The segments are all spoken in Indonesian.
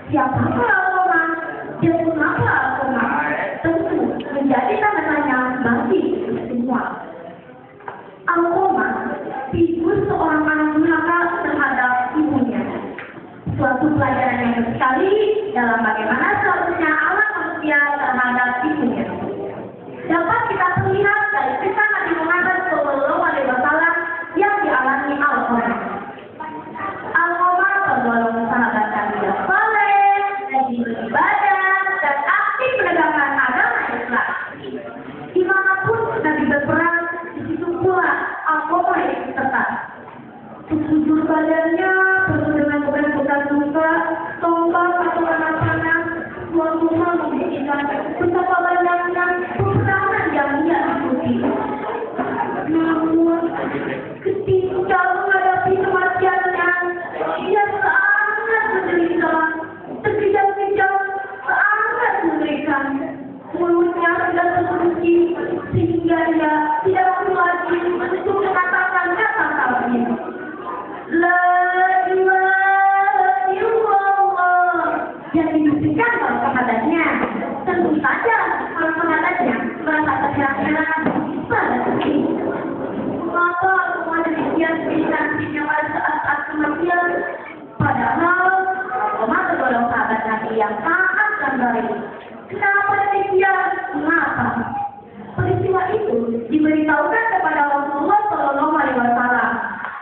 Siapakah Alkoma? Dan mengapa Alkoma? Tentu menjadi tanda tanya bagi semua. Alkoma figur seorang anak durhaka terhadap ibunya. Suatu pelajaran yang sekali dalam bagaimana seharusnya anak manusia terhadap ibunya. Dapat kita lihat dari kisah Nabi Muhammad SAW yang dialami Alkoma. Alkoma tergolong sahabat Nabi yang saleh, rajin beribadah, dan aktif menegakkan agama Islam. Dimanapun Nabi berperang, di situ pula Alkoma ikut serta. Sujud badannya penuh dengan bekas luka, tombak atau anak panah, semua membuktikan betapa banyaknya peperangan yang ia ikuti. Namun, ketika menghadapi kematiannya, ia sangat menderita, terkejang-kejang, sangat mengerikan. Mulutnya sudah terkunci, sehingga ia tidak mampu lagi untuk mengatakan kata tauhid. La ilaha illallah yang dibisikkan oleh sahabatnya. Tentu saja oleh sahabatnya merasa terheran-heran pada sedih. Mengapa semua demikian diberikan pada saat kematian? Padahal Alkoma tergolong sahabat Nabi yang taat dan baik. Kenapa demikian? Mengapa? Peristiwa itu diberitahukan kepada Rasulullah SAW.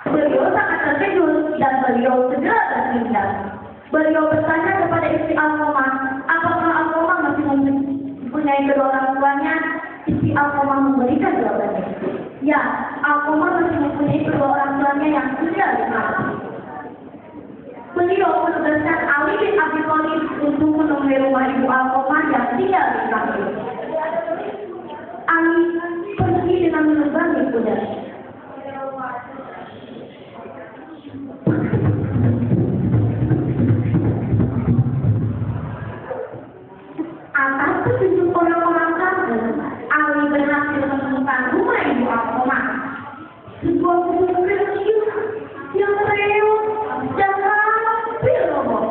Beliau sangat terkejut dan beliau segera bertindak. Beliau bertanya kepada istri Alkoma, apakah Alkoma masih mempunyai kedua orang tuanya? Istri Alkoma memberikan jawabannya. Ya, Alkoma masih mempunyai kedua orang tuanya yang sudah mati. Beliau menugaskan Ali bin Abi Thalib untuk menemui rumah ibu Alkoma yang tinggal di kampung. Ali pergi dengan menunggangi kuda. Atas petunjuk orang-orang kampung, Ali berhasil menemukan rumah ibu Alkoma. Sebuah gedung kecil yang reot dan hampir roboh.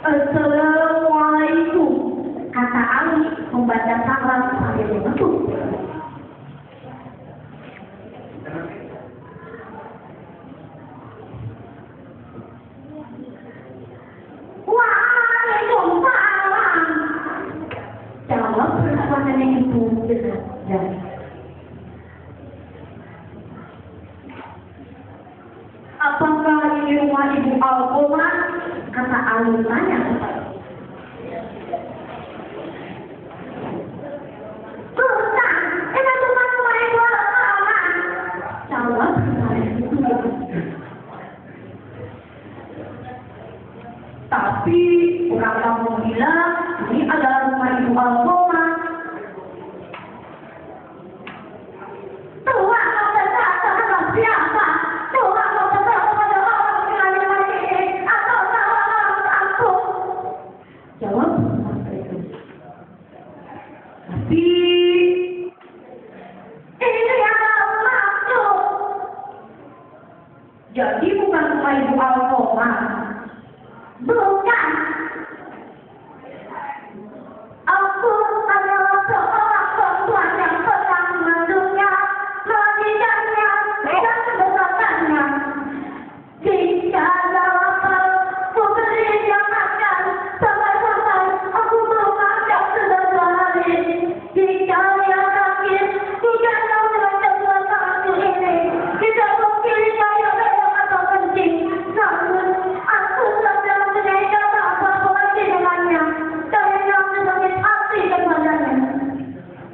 Assalamualaikum, kata Ali membaca salam sambil mengetuk. Waalaikumsalam, jawab perempuan nenek itu dengan jari. Apakah ini rumah ibu Alkoma? Kata Ali tanya. Bukan, ini bukan rumah ibu Alkoma, jawab perempuan itu. Tapi orang kampung bilang ini adalah rumah ibu Alkoma. Tuhan mau berkata sama siapa? Tuhan mau berkata kepada orang yang mati atau sama aku? Jawab perempuan itu. Tapi ini adalah rumahku. Jadi bukan rumah ibu Alkoma. Bukan. Aku adalah seorang perempuan yang pernah mengandungnya, melahirkannya, dan membesarkannya. Jika lapar, ku beri dia makan, sampai-sampai aku belum makan sudah 2 hari. Jika dia sakit, ku gendong dengan kedua tanganku ini. Tidak mungkin saya pegang atau kencing. Namun, aku sedang mempunyai kata apa-apa lagi dengannya. Saya yang sakit hati kepadanya.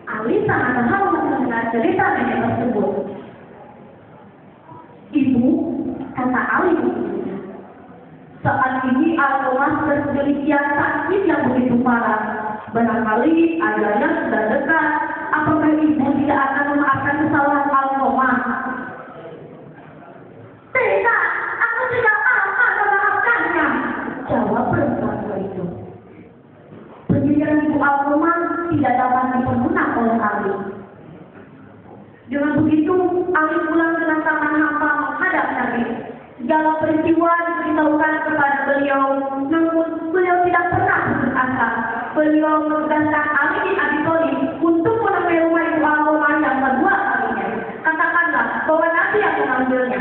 Ali sangat terharu mendengar cerita nenek tersebut. Ibu, kata Ali, saat ini Alkoma sedemikian sakit yang begitu parah. Barangkali ayahnya sudah dekat. Apakah ibu tidak akan memaafkan kesalahan Alkoma? Tidak, aku tidak akan memaafkannya, jawab perempuan itu. Pendirian ibu Alkoma tidak dapat diperlukan oleh Ali. Dengan begitu, Ali pulang dengan tangan hampa menghadap Nabi. Segala peristiwa diberitahukan kepada beliau, namun beliau tidak pernah putus asa. Beliau menugaskan Ali bin Abi Thalib untuk menemui rumah Ibu Alqamah yang kedua kalinya. Katakanlah bahwa Nabi yang memanggilnya.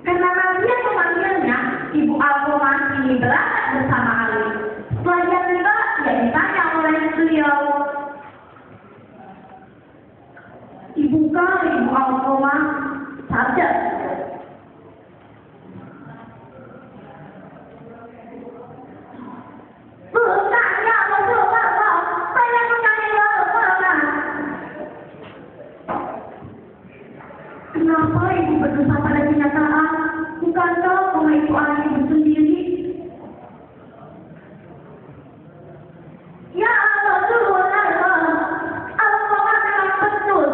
Karena Nabi yang memanggilnya, Ibu Alqamah ini berangkat bersama Ali. Setelah dia tiba, dia ditanya oleh beliau, "Ibukah Ibu Alqamah?" "Sabda." "Bukan, ya Rasulullah, saya mencari Alqamah." "Kenapa Ibu berdosa pada kenyataan? Bukankah bahwa itu anak Ibu sendiri?" "Ya Rasulullah, Alqamah memang betul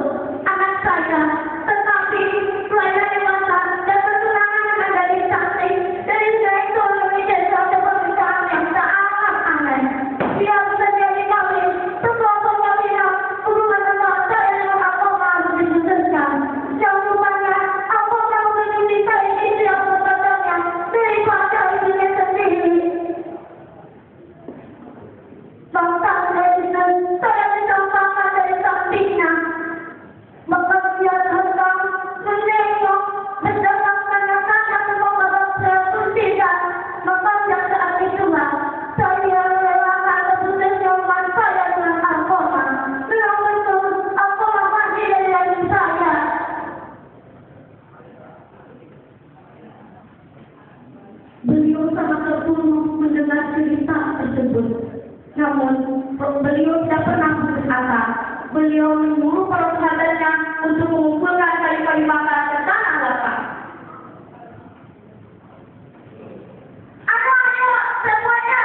anak saya, tetapi pelayan dewasa dan bertunangan dengan gadis cantik dari direktur Indonesia suatu pernikahan yang sangat aneh. Dia bisa jadi kawin setelah pemilihan hubungan antara saya dengan Alqamah begitu dekat. Yang rupanya Alqamah lebih mencintai istri yang berkatanya daripada istrinya sendiri. Bahkan saya dicampakkan dari sampingnya. Maka dia datang menengok, mendapatkan sangat semoga saya tidak. Maka saat itulah saya relakan keputusan saya dengan Alqamah. Memang betul Alqamah masih dari saya. Beliau sangat terbunuh mendengar cerita tersebut. Namun, beliau tidak pernah putus asa. Beliau menyuruh para sahabatnya untuk mengumpulkan kayu-kayu bakar ke tanah lapang. "Ayo, semuanya!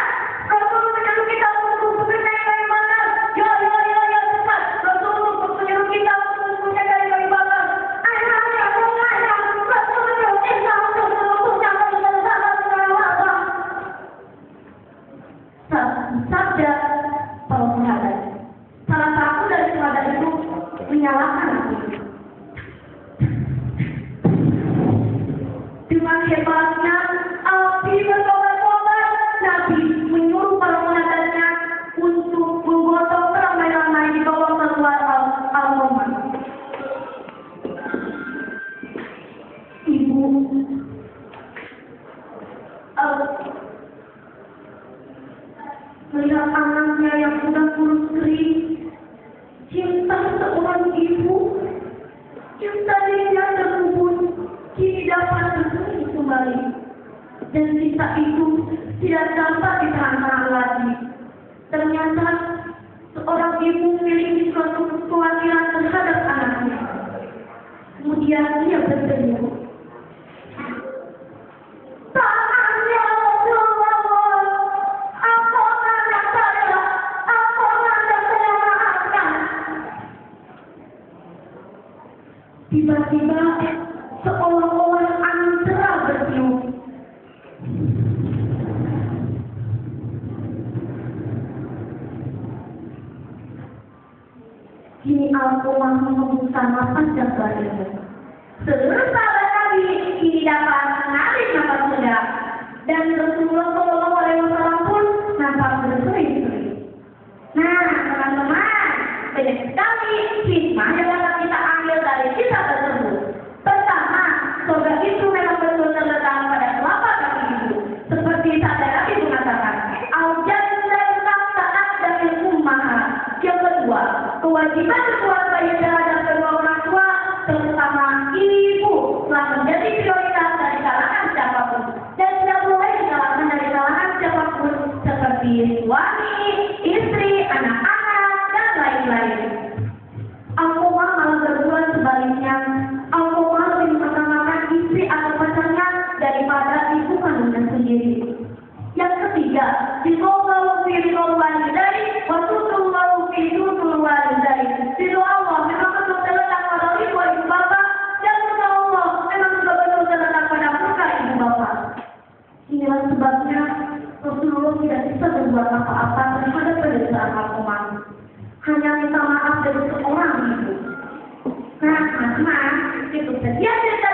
Rasul menyuruh kita untuk mengumpulkan kayu-kayu bakar. Yo, cepat! Rasul menyuruh kita untuk mengumpulkan kayu-kayu bakar. Ayo, semuanya! Rasul menyuruh kita untuk mengumpulkan kayu-kayu bakar ke tanah lapang." Sabda para sahabat. Salah satu dari sahabat itu menyalakan api. Dengan hebatnya api berkobar-kobar, Nabi menyuruh para sahabatnya untuk menggotong ramai-ramai di bawah keluar Alqamah. Ibu, melihat anaknya yang sudah kurus kering, cinta seorang ibu yang tadinya terkubur kini dapat bersemi kembali, dan cinta itu tidak dapat ditahan lagi. Ternyata seorang ibu memiliki suatu kekhawatiran terhadap anaknya. Kemudian dia berseru, tiba-tiba seolah-olah angin cerah bertiup. Kini Alqamah mengembuskan nafas dan badannya. Seluruh sahabat Nabi kini dapat menarik nafas lega, dan Rasulullah SAW pun nampak berseri-seri. Nah, teman-teman, banyak sekali hikmah yang dapat kita ambil dari kisah tersebut. Pertama, surga itu memang betul terletak pada telapak kaki ibu. Seperti sabda Nabi mengatakan, "Al-jannatu tahta aqdamil ummahat." Yang kedua, kewajiban keluarga yang terhadap kedua orang tua, terutama ibu, telah menjadi prioritas dari kalangan siapapun, dan tidak boleh dikalahkan dari kalangan siapapun, seperti suami, istri, anak-anak, dan lain-lain. Alqamah malah berbuat sebaliknya. Alqamah lebih mengutamakan istri atau pacarnya daripada ibu kandungnya sendiri. Yang ketiga, Ridho fi ridho walidayni wa sutrullahu fi sutrul walidayni. Ridho Allah memang betul terletak pada ridho ibu bapak, dan ridho Allah memang betul terletak pada murka ibu bapak. Inilah sebabnya Rasulullah tidak bisa berbuat apa-apa mas-mas, cukup sekian cerita